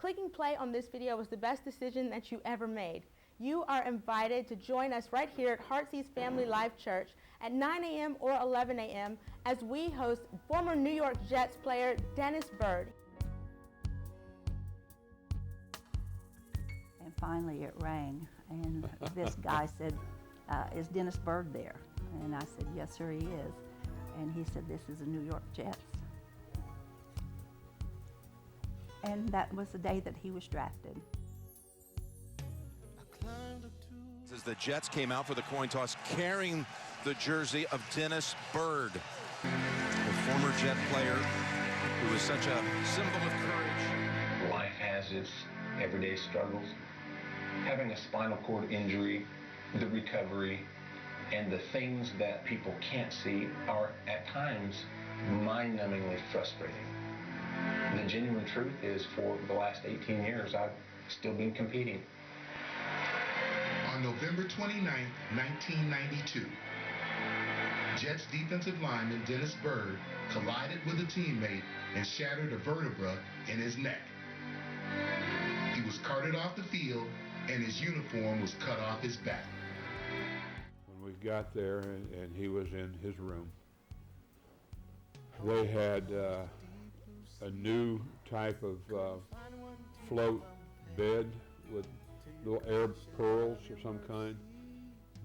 Clicking play on this video was the best decision that you ever made. You are invited to join us right here at HeartsEase Family Life Church at 9 a.m. or 11 a.m. as we host former New York Jets player Dennis Byrd. And finally it rang, and this guy said, is Dennis Byrd there? And I said, yes, sir, he is. And he said, this is the New York Jets. And that was the day that he was drafted. As the Jets came out for the coin toss carrying the jersey of Dennis Byrd, the former Jet player who was such a symbol of courage. Life has its everyday struggles. Having a spinal cord injury, the recovery, and the things that people can't see are at times mind-numbingly frustrating. The genuine truth is, for the last 18 years, I've still been competing. On November 29, 1992, Jets defensive lineman Dennis Byrd collided with a teammate and shattered a vertebra in his neck. He was carted off the field and his uniform was cut off his back. When we got there and he was in his room, they had a new type of float bed with little air pearls of some kind,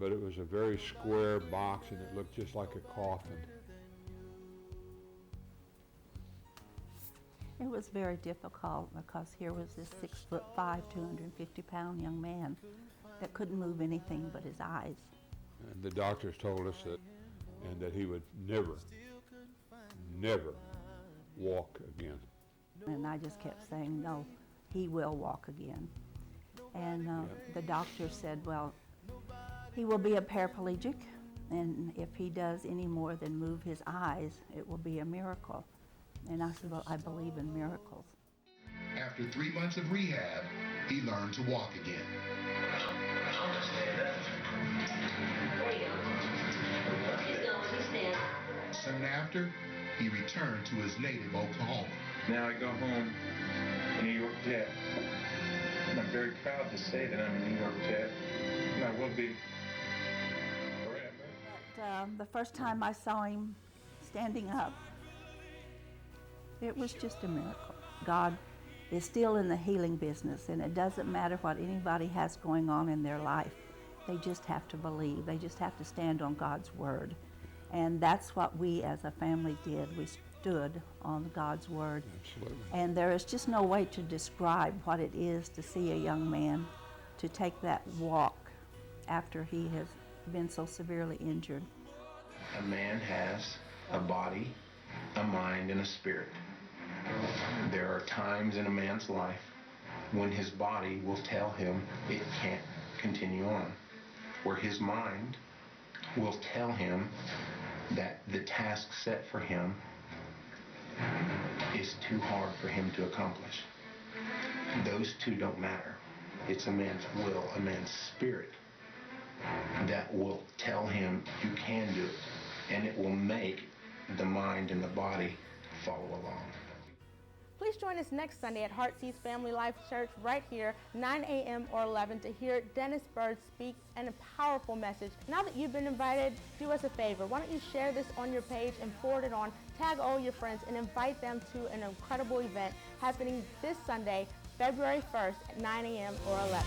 but it was a very square box and it looked just like a coffin. It was very difficult because here was this 6'5", 250-pound young man that couldn't move anything but his eyes. And the doctors told us that he would never walk again. And I just kept saying, no, he will walk again. And the doctor said, well, he will be a paraplegic, and if he does any more than move his eyes, it will be a miracle. And I said, well, I believe in miracles. After 3 months of rehab, he learned to walk again. There you go. He's going, he's standing. Soon after, he returned to his native Oklahoma. Now I go home, New York Jet. And I'm very proud to say that I'm a New York Jet, and I will be forever. But the first time I saw him standing up, it was just a miracle. God is still in the healing business, and it doesn't matter what anybody has going on in their life. They just have to believe. They just have to stand on God's word. And that's what we as a family did. We stood on God's word. Absolutely. And there is just no way to describe what it is to see a young man to take that walk after he has been so severely injured. A man has a body, a mind, and a spirit. There are times in a man's life when his body will tell him it can't continue on, where his mind will tell him that the task set for him is too hard for him to accomplish. Those two don't matter. It's a man's will, a man's spirit that will tell him you can do it, and it will make the mind and the body follow along. Please join us next Sunday at HeartsEase Family Life Church right here, 9 a.m. or 11 to hear Dennis Byrd speak and a powerful message. Now that you've been invited, do us a favor. Why don't you share this on your page and forward it on, tag all your friends, and invite them to an incredible event happening this Sunday, February 1st at 9 a.m. or 11.